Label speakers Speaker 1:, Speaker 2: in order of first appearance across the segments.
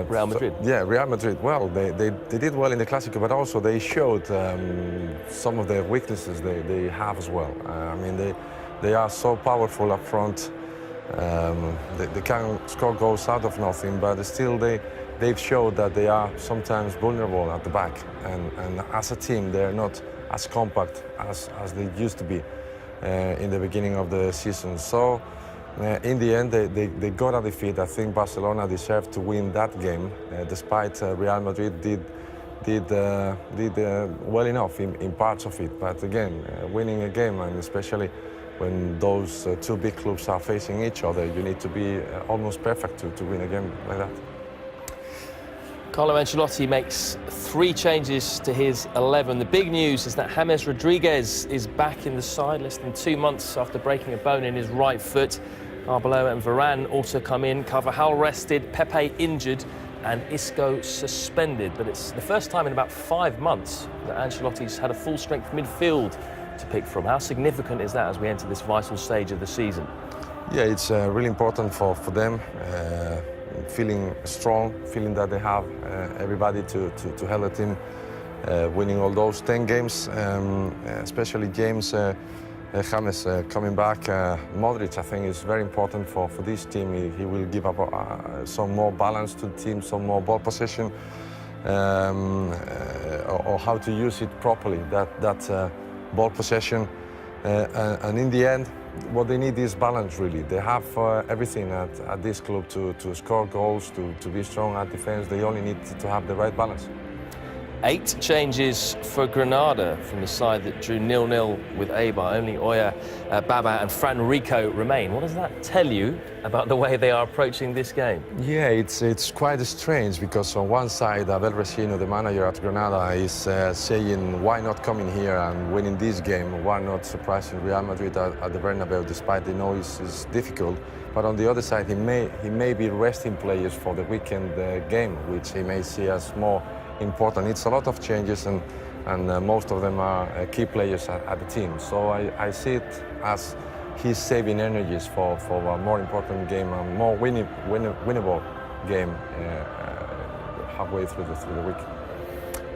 Speaker 1: Real Madrid.
Speaker 2: Yeah, Real Madrid. Well, they did well in the Clásico, but also they showed some of the weaknesses they have as well. I mean, they are so powerful up front. They can score goals out of nothing, but still they've showed that they are sometimes vulnerable at the back. And as a team, they're not as compact as they used to be in the beginning of the season. So in the end, they got a defeat. I think Barcelona deserved to win that game, despite Real Madrid did well enough in parts of it. But again, winning a game, and especially when those two big clubs are facing each other, you need to be almost perfect to win a game like that.
Speaker 1: Carlo Ancelotti makes 3 changes to his 11. The big news is that James Rodriguez is back in the side less than 2 months after breaking a bone in his right foot. Arbeloa and Varane also come in. Carvajal rested, Pepe injured, and Isco suspended. But it's the first time in about 5 months that Ancelotti's had a full-strength midfield to pick from. How significant is that as we enter this vital stage of the season?
Speaker 2: Yeah, it's really important for them. Feeling strong, feeling that they have everybody to help the team winning all those 10 games, especially James coming back. Modric, I think, is very important for this team. He will give up some more balance to the team, some more ball possession, or how to use it properly, that ball possession. And in the end, what they need is balance, really. They have everything at this club to score goals, to be strong at defense. They only need to have the right balance.
Speaker 1: 8 changes for Granada from the side that drew 0-0 with Eibar. Only Oya, Baba and Fran Rico remain. What does that tell you about the way they are approaching this game?
Speaker 2: Yeah, it's quite strange, because on one side, Abel Resino, the manager at Granada, is saying, why not come in here and winning this game? Why not surprising Real Madrid at the Bernabeu, despite they know it's difficult? But on the other side, he may be resting players for the weekend game, which he may see as more important. It's a lot of changes, and most of them are key players at the team. So I see it as he's saving energies for a more important game, a more winnable game halfway through the week.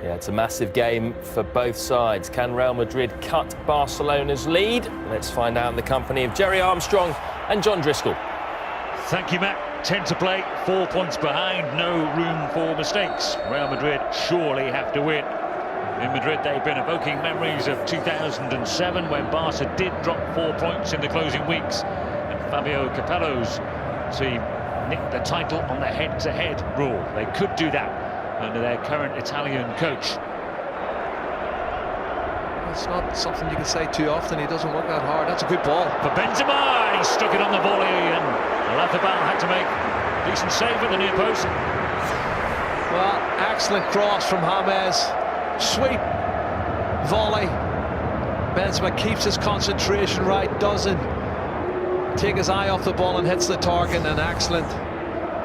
Speaker 1: Yeah, it's a massive game for both sides. Can Real Madrid cut Barcelona's lead? Let's find out in the company of Jerry Armstrong and John Driscoll.
Speaker 3: Thank you, Matt. 10 to play, 4 points behind, no room for mistakes. Real Madrid surely have to win. In Madrid, they've been evoking memories of 2007, when Barca did drop 4 points in the closing weeks, and Fabio Capello's team nicked the title on the head-to-head rule. They could do that under their current Italian coach.
Speaker 4: It's not something you can say too often. He doesn't work that hard. That's a good ball.
Speaker 3: For Benzema, he stuck it on the volley, and Olazábal had to make a decent save at the near post.
Speaker 4: Well, excellent cross from James. Sweep volley. Benzema keeps his concentration right, doesn't take his eye off the ball and hits the target. An excellent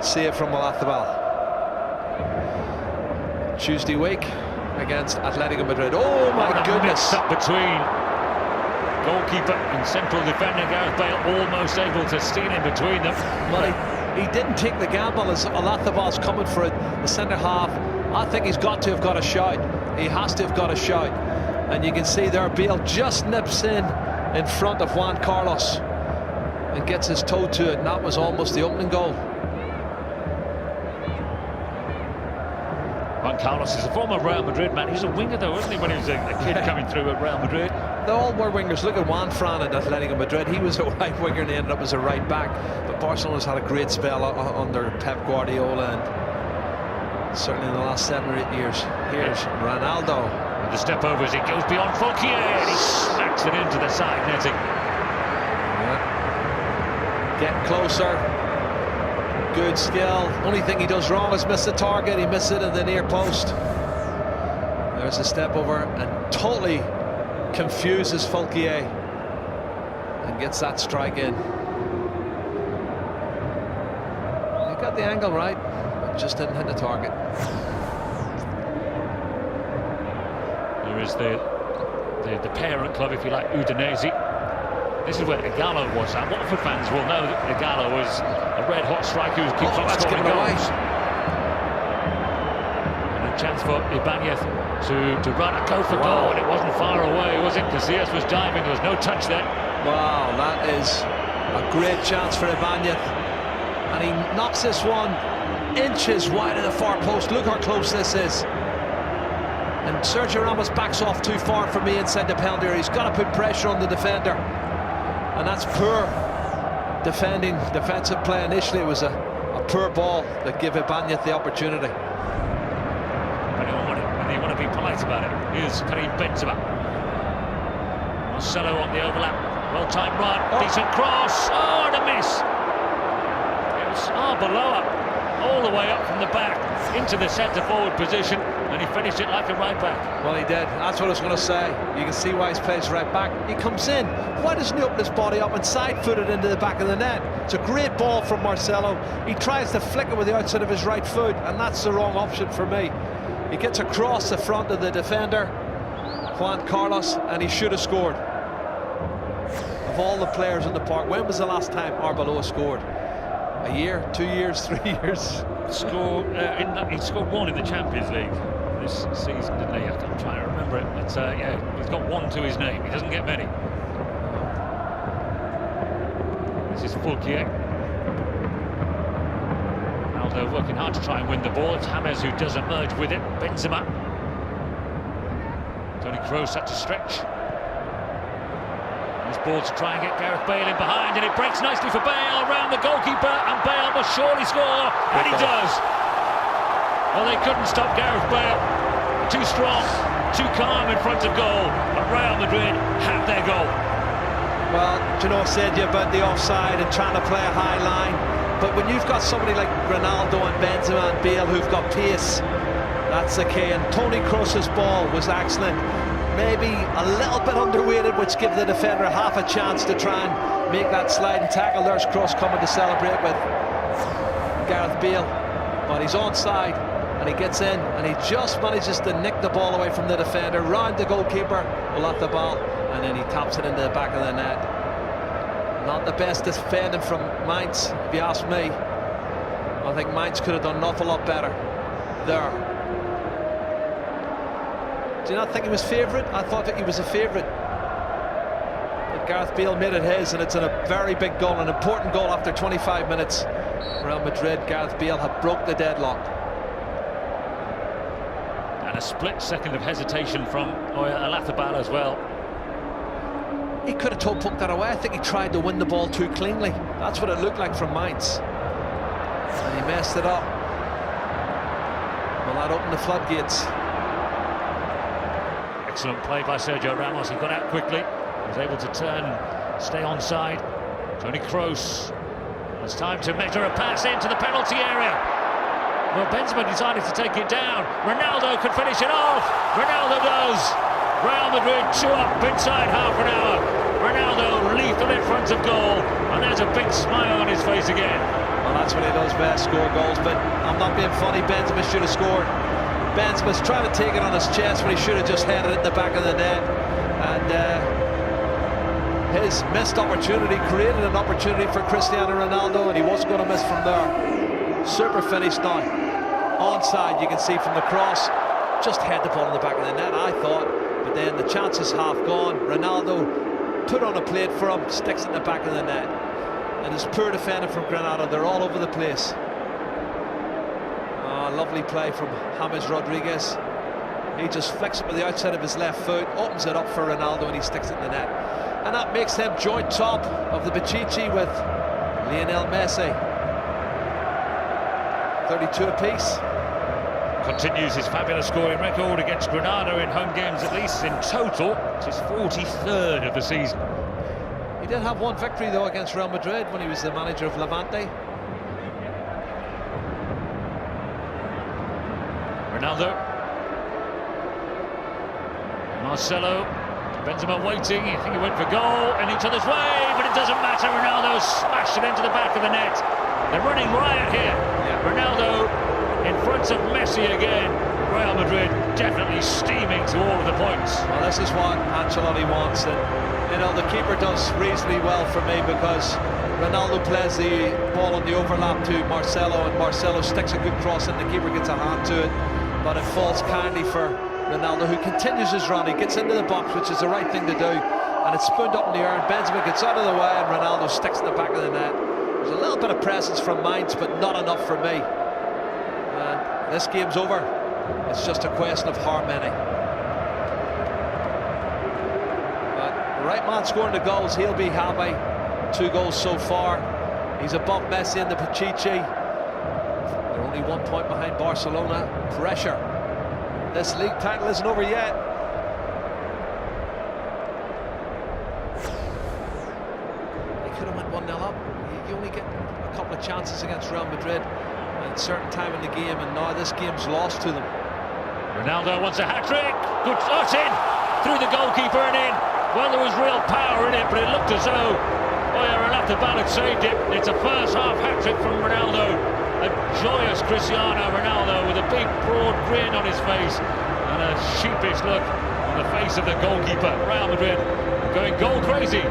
Speaker 4: save from Olazábal. Tuesday week against Atletico Madrid. Oh my goodness!
Speaker 3: Up between goalkeeper and central defender Gareth Bale, almost able to steal in between them.
Speaker 4: Well, he didn't take the gamble as Olazábal's coming for the centre half. I think he's got to have got a shout. He has to have got a shout. And you can see there, Bale just nips in front of Juan Carlos and gets his toe to it, and that was almost the opening goal.
Speaker 3: Juan Carlos is a former Real Madrid man. He's a winger though, wasn't he, when he was a kid coming through at Real Madrid?
Speaker 4: They all were wingers. Look at Juan Fran at Atletico Madrid. He was a right winger and he ended up as a right back. But Barcelona's had a great spell under Pep Guardiola, and certainly in the last 7 or 8 years. Here's Ronaldo.
Speaker 3: And the step over as it goes beyond Fauquier, and he smacks it into the side netting.
Speaker 4: Yeah. Getting closer. Good skill. Only thing he does wrong is miss the target. He missed it in the near post. There's a step over and totally confuses Fauquier and gets that strike in. He got the angle right, but just didn't hit the target.
Speaker 3: There is the parent club, if you like, Udinese. This is where Ighalo was. And Watford fans will know that Ighalo was a red-hot striker who keeps on scoring goals. A chance for Ibanez to run a go for goal, and it wasn't far away, was it? Casillas was diving, there was no touch there.
Speaker 4: Wow, that is a great chance for Ibanez. And he knocks this one inches wide of the far post. Look how close this is. And Sergio Ramos backs off too far for me inside the penalty area. He's got to put pressure on the defender. And that's poor defensive play. Initially it was a poor ball that gave Ibanez the opportunity.
Speaker 3: They want to be polite about it. Here's Karim Benzema. Marcelo on the overlap. Well-timed run. Decent cross. Oh, and a miss. It was Arbeloa all the way up from the back into the centre-forward position, and he finished it like a right-back.
Speaker 4: Well, he did. That's what I was going to say. You can see why he's plays right back. He comes in. Why doesn't he open his body up and side-foot it into the back of the net? It's a great ball from Marcelo. He tries to flick it with the outside of his right foot, and that's the wrong option for me. He gets across the front of the defender, Juan Carlos, and he should have scored. Of all the players in the park, when was the last time Arbeloa scored? A year, 2 years, 3 years?
Speaker 3: He scored one in the Champions League this season, didn't he? I'm trying to remember it, but yeah, he's got one to his name. He doesn't get many. This is Fulquier. Ronaldo working hard to try and win the ball. It's James who does emerge with it. Benzema. Toni Kroos had to stretch. This ball to try and get Gareth Bale in behind, and it breaks nicely for Bale around the goalkeeper, and Bale must surely score, and he does. Well, they couldn't stop Gareth Bale. Too strong, too calm in front of goal, and Real Madrid have their goal.
Speaker 4: Well, do you know, I said you about the offside and trying to play a high line, but when you've got somebody like Ronaldo and Benzema and Bale who've got pace, that's the key. And Toni Kroos's ball was excellent. Maybe a little bit underweighted, which gives the defender half a chance to try and make that sliding tackle. There's Kroos coming to celebrate with Gareth Bale, but he's onside and he gets in and he just manages to nick the ball away from the defender, round the goalkeeper, will at the ball, and then he taps it into the back of the net. Not the best defending from Mainz, if you ask me. I think Mainz could have done an awful lot better there. Do you not think he was favourite? I thought that he was a favourite. But Gareth Bale made it his, and it's a very big goal, an important goal after 25 minutes. Real Madrid, Gareth Bale have broke the deadlock.
Speaker 3: And a split second of hesitation from Alathabal as well.
Speaker 4: He could have toe-poked that away. I think he tried to win the ball too cleanly. That's what it looked like from Mainz. And he messed it up. Well, that opened the floodgates.
Speaker 3: Excellent play by Sergio Ramos. He got out quickly. He was able to turn and stay onside. Toni Kroos. It's time to measure a pass into the penalty area. Well, Benzema decided to take it down. Ronaldo could finish it off. Ronaldo does. Real Madrid 2 up inside half an hour. Ronaldo lethal in front of goal, and there's a big smile on his face again.
Speaker 4: Well, that's what he does best, score goals. But I'm not being funny. Benzema should have scored. Benzema's trying to take it on his chest when he should have just headed it in the back of the net. And his missed opportunity created an opportunity for Cristiano Ronaldo, and he wasn't going to miss from there. Super finish now. Onside, you can see from the cross. Just head the ball in the back of the net, I thought. But then the chance is half gone. Ronaldo put on a plate for him, sticks it in the back of the net. And it's poor defending from Granada. They're all over the place. Lovely play from James Rodriguez. He just flicks it with the outside of his left foot, opens it up for Ronaldo, and he sticks it in the net. And that makes them joint top of the Pichichi with Lionel Messi. 32 apiece.
Speaker 3: Continues his fabulous scoring record against Granada in home games, at least in total. It's his 43rd of the season.
Speaker 4: He did have one victory though against Real Madrid when he was the manager of Levante.
Speaker 3: Ronaldo. Marcelo. Benzema waiting. I think he went for goal in each other's way, but it doesn't matter. Ronaldo smashed it into the back of the net. They're running riot here. Yeah. Ronaldo in front of Messi again. Real Madrid definitely steaming to all of the points.
Speaker 4: Well, this is what Ancelotti wants, and you know the keeper does reasonably well for me because Ronaldo plays the ball on the overlap to Marcelo, and Marcelo sticks a good cross in, the keeper gets a hand to it. but it falls kindly for Ronaldo, who continues his run. He gets into the box, which is the right thing to do, and it's spooned up in the air, and Benzema gets out of the way, and Ronaldo sticks in the back of the net. There's a little bit of presence from Mainz, but not enough for me. And this game's over. It's just a question of how many. But the right man scoring the goals, he'll be happy. 2 goals so far. He's above Messi and the Pichichi. They're only 1 point behind Barcelona. Pressure. This league title isn't over yet. They could have went 1-0 up. You only get a couple of chances against Real Madrid at a certain time in the game, and now this game's lost to them.
Speaker 3: Ronaldo wants a hat-trick. Good shot in through the goalkeeper and in. Well, there was real power in it, but it looked as though Oyarzabal had saved it. It's a first-half hat-trick from Ronaldo. A joyous Cristiano Ronaldo with a big, broad grin on his face and a sheepish look on the face of the goalkeeper. Real Madrid going goal crazy.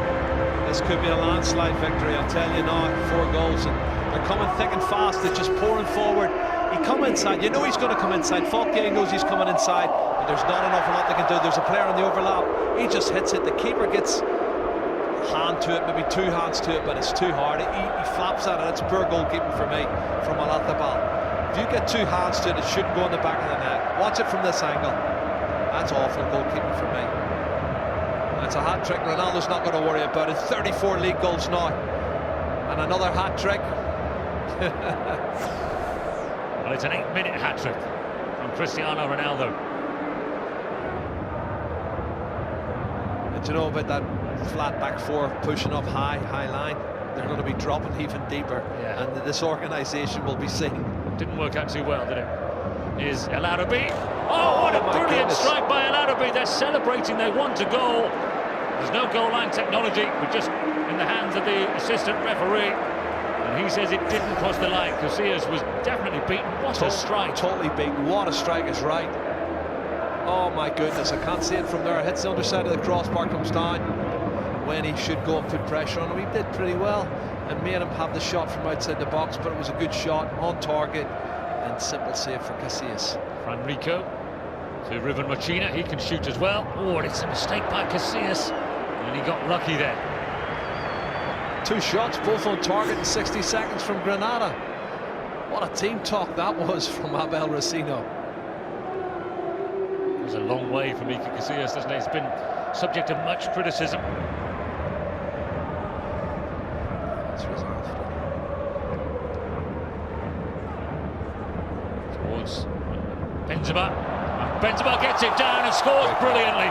Speaker 4: This could be a landslide victory, I'll tell you now. 4 goals, and they're coming thick and fast. They're just pouring forward. He come inside, you know he's going to come inside. Falque knows he's coming inside, but there's not an awful lot they can do. There's a player on the overlap, he just hits it. The keeper gets a hand to it, maybe 2 hands to it, but it's too hard. He flaps at it. It's poor goalkeeping for me from Oyarzabal. If you get 2 hands to it, it shouldn't go in the back of the net. Watch it from this angle. That's awful goalkeeping for me. That's a hat-trick. Ronaldo's not going to worry about it. 34 league goals now, and another hat-trick.
Speaker 3: Well, it's an 8-minute hat-trick from Cristiano Ronaldo.
Speaker 4: And you know about that flat back 4 pushing up high line? They're going to be dropping even deeper,
Speaker 3: yeah.
Speaker 4: And this organisation will be seen.
Speaker 3: Didn't work out too well, did it? Is El Arabi? Oh, what a brilliant strike by El Arabi. They're celebrating, they want a goal. There's no goal line technology, we're just in the hands of the assistant referee. And he says it didn't cross the line. Casillas was definitely beaten. What a strike.
Speaker 4: Totally beaten. What a strike is right. Oh my goodness, I can't see it from there. It hits the underside of the crossbar, comes down when he should go and put pressure on him. He did pretty well and made him have the shot from outside the box, but it was a good shot, on target, and simple save for Casillas.
Speaker 3: Fran Rico to Ruben Machina. He can shoot as well. Oh, and it's a mistake by Casillas, and he got lucky there.
Speaker 4: 2 shots, both on target in 60 seconds from Granada. What a team talk that was from Abel Racino.
Speaker 3: It was a long way from Iker Casillas, doesn't it? It's been subject to much criticism.
Speaker 4: That's resolved.
Speaker 3: Towards Benzema. Benzema gets it down and scores brilliantly.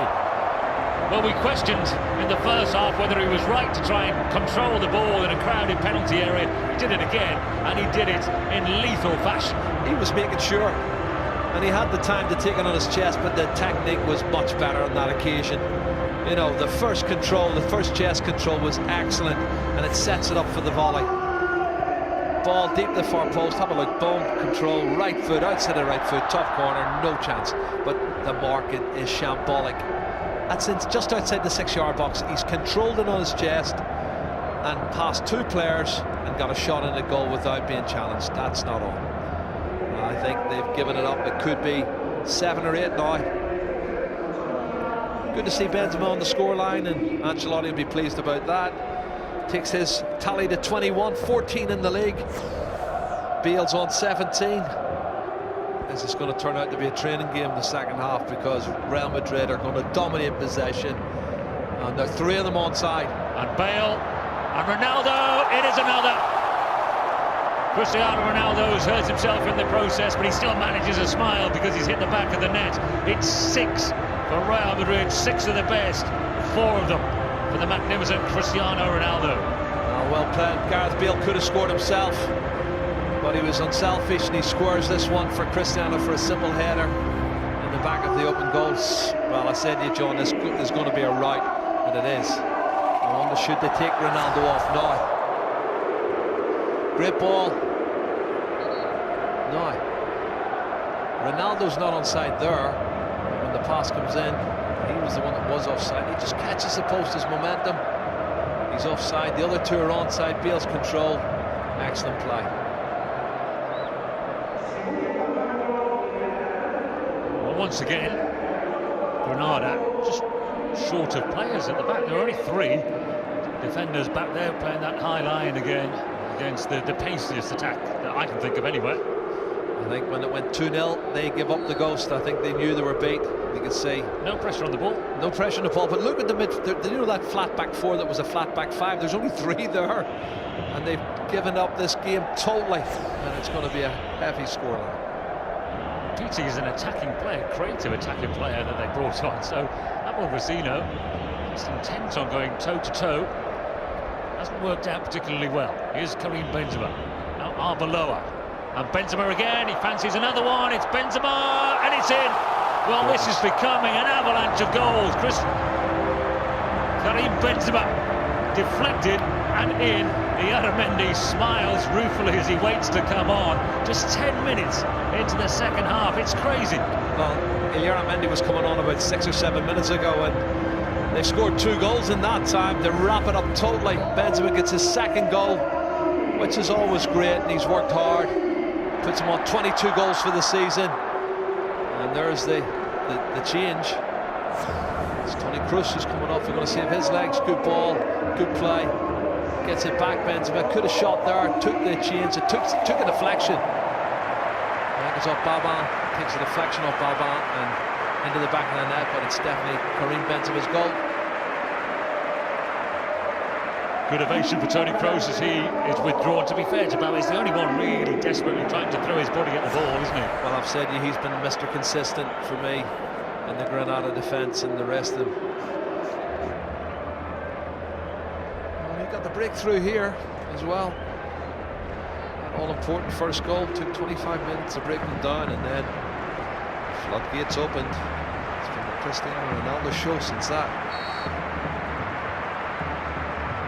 Speaker 3: Well, we questioned in the first half whether he was right to try and control the ball in a crowded penalty area. He did it again, and he did it in lethal fashion.
Speaker 4: He was making sure, and he had the time to take it on his chest, but the technique was much better on that occasion. You know, the first chest control was excellent, and it sets it up for the volley. Ball deep the far post, have a look, boom, control, right foot, outside the right foot, top corner, no chance. But the market is shambolic. That's just outside the 6-yard box. He's controlled it on his chest and passed 2 players and got a shot in the goal without being challenged. That's not on. I think they've given it up. It could be 7 or 8 now. Good to see Benzema on the scoreline, and Ancelotti will be pleased about that. Takes his tally to 21, 14 in the league. Bale's on 17. This is going to turn out to be a training game in the second half, because Real Madrid are going to dominate possession, and there are 3 of them on side.
Speaker 3: And Bale and Ronaldo, it is another. Cristiano Ronaldo has hurt himself in the process, but he still manages a smile because he's hit the back of the net. It's 6 for Real Madrid, 6 of the best, 4 of them for the magnificent Cristiano Ronaldo.
Speaker 4: Well played. Gareth Bale could have scored himself, but he was unselfish, and he squares this one for Cristiano for a simple header in the back of the open goals. Well, I said to you, John, this is going to be a rout, and it is. I wonder, should they take Ronaldo off now? Great ball. No. Ronaldo's not onside there. When the pass comes in, he was the one that was offside. He just catches the post, his momentum. He's offside. The other 2 are onside. Bale's control. Excellent play.
Speaker 3: once again, Granada just short of players at the back. There are only 3 defenders back there playing that high line again against the paciest attack that I can think of anywhere.
Speaker 4: I think when it went 2-0, they give up the ghost. I think they knew they were beat. You could see
Speaker 3: no pressure on the ball.
Speaker 4: No pressure on the ball, but look at the mid. You know that flat back 4 that was a flat back 5. There's only 3 there, and they've given up this game totally, and it's going to be a heavy scoreline.
Speaker 3: Peaty is an attacking player, creative attacking player that they brought on. So Abel Rosino is intent on going toe-to-toe. Hasn't worked out particularly well. Here's Karim Benzema. Now Arbeloa. And Benzema again. He fancies another one. It's Benzema, and it's in. Well, this is becoming an avalanche of goals. Karim Benzema deflected and in. Iaramendi smiles ruefully as he waits to come on. Just 10 minutes into the second half. It's crazy.
Speaker 4: Well, Iaramendi was coming on about 6 or 7 minutes ago, and they've scored 2 goals in that time. They wrap it up totally. Benzema gets his 2nd goal, which is always great, and he's worked hard. Puts him on 22 goals for the season. And there's the change. It's Toni Kroos who's coming off. We're going to save his legs. Good ball, good play. Gets it back. Benzema could have shot there. Took the change. It took a deflection. It's off Balban. Takes a deflection off Balban and into the back of the net. But it's definitely Karim Benzema's goal.
Speaker 3: Good ovation for Toni Kroos as he is withdrawn. To be fair to Bal, he's the only one really desperately trying to throw his body at the ball, isn't he?
Speaker 4: Well, I've said he's been Mr. Consistent for me in the Granada defence and the rest of them. Well, he got the breakthrough here as well. That all-important first goal. Took 25 minutes to break them down, and then the floodgates opened. It's been the Cristiano Ronaldo show since that.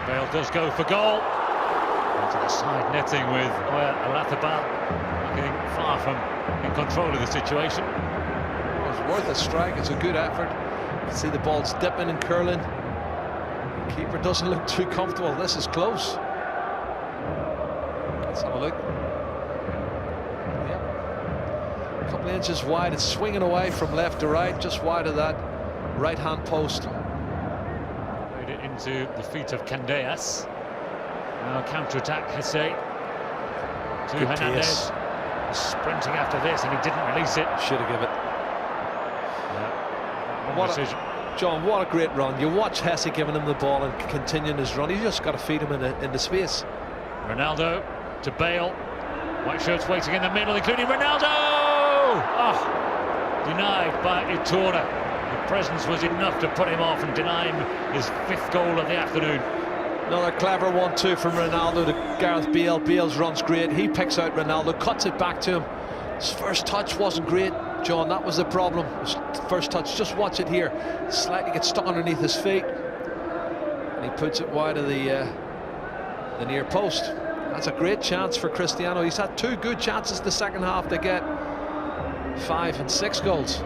Speaker 3: Bale does go for goal. Into the side netting with Alathabal looking far from in control of the situation.
Speaker 4: It was worth a strike. It's a good effort. You can see the ball's dipping and curling. The keeper doesn't look too comfortable. This is close. Let's have a look. Yep. A couple of inches wide. It's swinging away from left to right, just wide of that right-hand post.
Speaker 3: Into the feet of Candeas. Now counter-attack, Hesse to
Speaker 4: Good
Speaker 3: Hernandez. Sprinting after this, and he didn't release it.
Speaker 4: Should have given it.
Speaker 3: Yeah.
Speaker 4: What
Speaker 3: decision.
Speaker 4: John, what a great run. You watch Hesse giving him the ball and continuing his run. You just got to feed him in the space.
Speaker 3: Ronaldo to Bale. White shirts waiting in the middle, including Ronaldo! Oh, denied by Itorra. The presence was enough to put him off and deny him his 5th goal of the afternoon.
Speaker 4: Another clever 1-2 from Ronaldo to Gareth Bale. Bale's run's great. He picks out Ronaldo, cuts it back to him. His first touch wasn't great, John. That was the problem. His first touch, just watch it here. Slightly gets stuck underneath his feet, and he puts it wide of the near post. That's a great chance for Cristiano. He's had 2 good chances the second half to get 5 and 6 goals.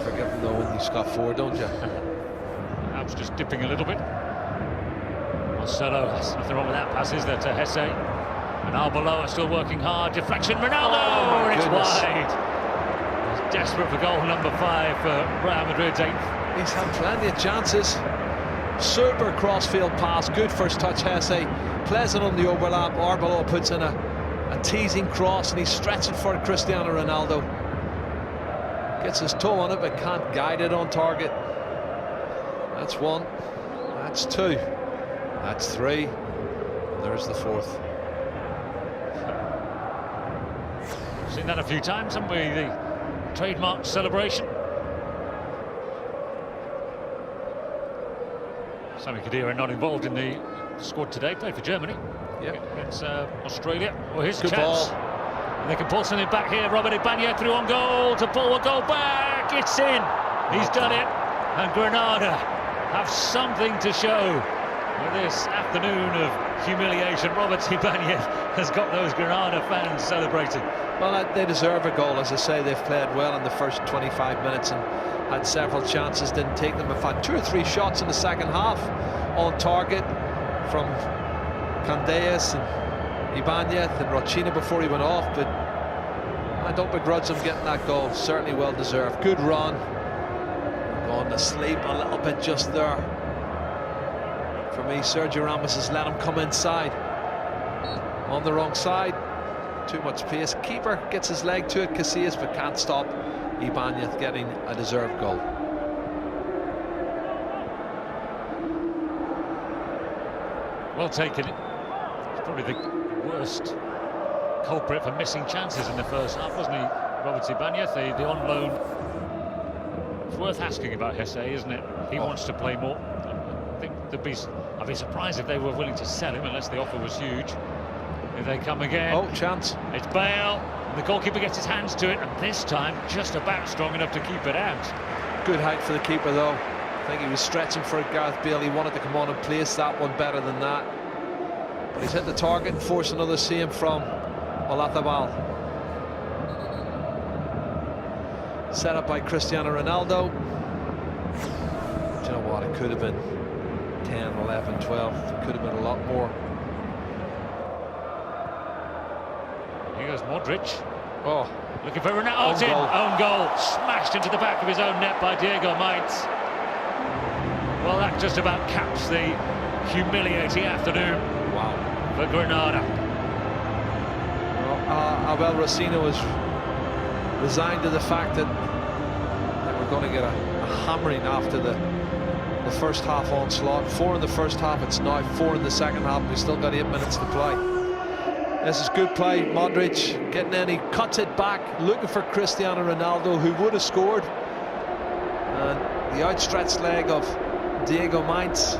Speaker 4: Forgive him though when he's got 4, don't you?
Speaker 3: Ab's just dipping a little bit. Marcelo, there's nothing wrong with that pass, is there, to Hesse? And Arbeloa still working hard. Deflection, Ronaldo, and it's wide. He's desperate for goal number 5 for Real Madrid's 8th.
Speaker 4: He's had plenty of chances. Super crossfield pass, good first touch, Hesse. Plays it on the overlap. Arbeloa puts in a teasing cross, and he's stretching for Cristiano Ronaldo. Gets his toe on it, but can't guide it on target. That's 1. That's 2. That's 3. And there's the 4th.
Speaker 3: We've seen that a few times, haven't we? The trademark celebration. Sami Khedira not involved in the squad today. Played for Germany.
Speaker 4: Yeah.
Speaker 3: It's Australia. Well, here's
Speaker 4: Good
Speaker 3: a chance.
Speaker 4: ball.
Speaker 3: And they can pull something back here. Robert Ibanez through on goal to pull a goal back. It's in. He's done it. And Granada have something to show with this afternoon of humiliation. Robert Ibanez has got those Granada fans celebrating.
Speaker 4: Well, they deserve a goal. As I say, they've played well in the first 25 minutes and had several chances, didn't take them. They've had 2 or 3 shots in the second half on target from Candeas and Ibanez and Rochina before he went off, but I don't begrudge him getting that goal. Certainly well deserved. Good run. Going to sleep a little bit just there. For me, Sergio Ramos has let him come inside. On the wrong side. Too much pace. Keeper gets his leg to it, Casillas, but can't stop Ibanez getting a deserved goal.
Speaker 3: Well taken. It's probably the worst culprit for missing chances in the first half, wasn't he, Robert Ibanez? The on loan. It's worth asking about Hesse, isn't it? He wants to play more. I think I'd be surprised if they were willing to sell him unless the offer was huge. Here they come again.
Speaker 4: Oh, chance.
Speaker 3: It's Bale. The goalkeeper gets his hands to it, and this time just about strong enough to keep it out.
Speaker 4: Good height for the keeper, though. I think he was stretching for Gareth Bale. He wanted to come on and place that one better than that. But he's hit the target and forced another save from Olazábal. Set up by Cristiano Ronaldo. Do you know what? It could have been 10, 11, 12. It could have been a lot more.
Speaker 3: Here goes Modric.
Speaker 4: Oh,
Speaker 3: looking for Ronaldo. Oh, it's in. Own goal. Smashed into the back of his own net by Diego Maitz. Well, that just about caps the humiliating afternoon.
Speaker 4: Wow.
Speaker 3: For Granada.
Speaker 4: Well, Abel Rosino was resigned to the fact that they were going to get a hammering after the first half onslaught. 4 in the first half, it's now 4 in the second half. We still got 8 minutes to play. This is good play. Modric getting in, he cuts it back, looking for Cristiano Ronaldo, who would have scored. And the outstretched leg of Diego Maitz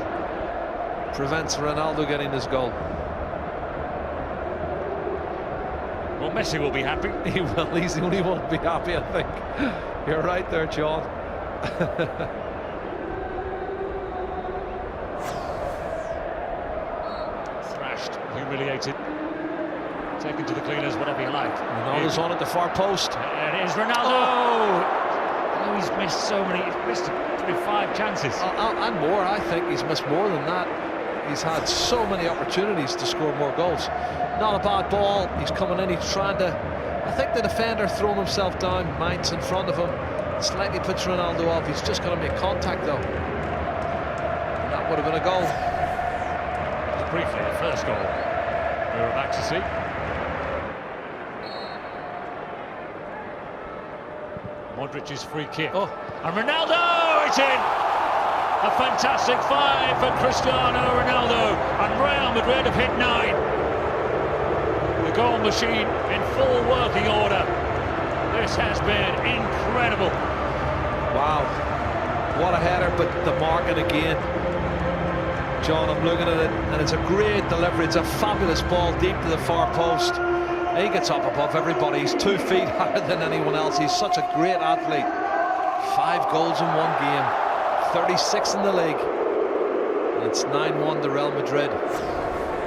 Speaker 4: prevents Ronaldo getting his goal.
Speaker 3: Well, Messi will be happy.
Speaker 4: He will. He's the only one to be happy, I think. You're right there, John.
Speaker 3: Thrashed, humiliated. Taken to the cleaners, whatever you like.
Speaker 4: Ronaldo's on at the far post.
Speaker 3: There it is, Ronaldo! Oh, he's missed so many. He's missed probably 5 chances.
Speaker 4: And more, I think he's missed more than that. He's had so many opportunities to score more goals. Not a bad ball. He's coming in, he's trying to... I think the defender thrown himself down. Maitz in front of him. Slightly puts Ronaldo off. He's just going to make contact, though. That would have been a goal.
Speaker 3: Briefly, the first goal we were about to see. Modric's free kick.
Speaker 4: Oh.
Speaker 3: And Ronaldo, it's in! A fantastic 5 for Cristiano Ronaldo, and Real Madrid have hit 9. The goal machine in full working order. This has been incredible.
Speaker 4: Wow, what a header, but the marking again. John, I'm looking at it, and it's a great delivery. It's a fabulous ball deep to the far post. He gets up above everybody. He's 2 feet higher than anyone else. He's such a great athlete. 5 goals in 1 game. 36 in the league. It's 9-1 to Real Madrid.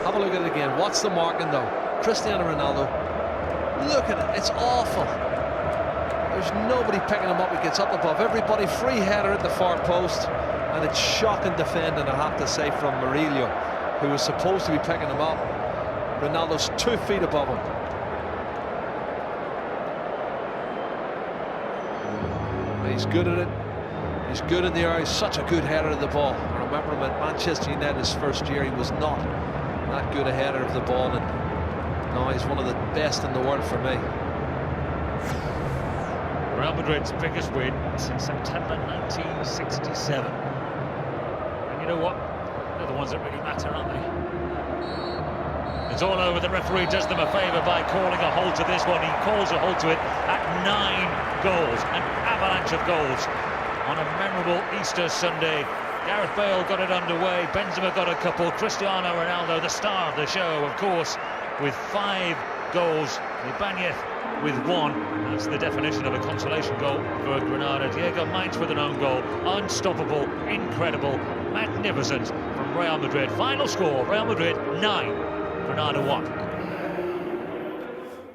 Speaker 4: Have a look at it again. What's the marking, though? Cristiano Ronaldo. Look at it. It's awful. There's nobody picking him up. He gets up above everybody. Free header at the far post. And it's shocking defending, I have to say, from Murillo, who was supposed to be picking him up. Ronaldo's 2 feet above him. He's good at it. He's good in the air. He's such a good header of the ball. I remember him at Manchester United his first year. He was not that good a header of the ball, and now he's one of the best in the world for me.
Speaker 3: Real Madrid's biggest win since September 1967. And you know what? They're the ones that really matter, aren't they? It's all over. The referee does them a favour by calling a halt to this one. He calls a halt to it at 9 goals, an avalanche of goals on a memorable Easter Sunday. Gareth Bale got it underway, Benzema got a couple, Cristiano Ronaldo, the star of the show, of course, with 5 goals, Ibanez with 1. That's the definition of a consolation goal for Granada. Diego Maitz with an own goal. Unstoppable, incredible, magnificent from Real Madrid. Final score, Real Madrid 9, Granada 1.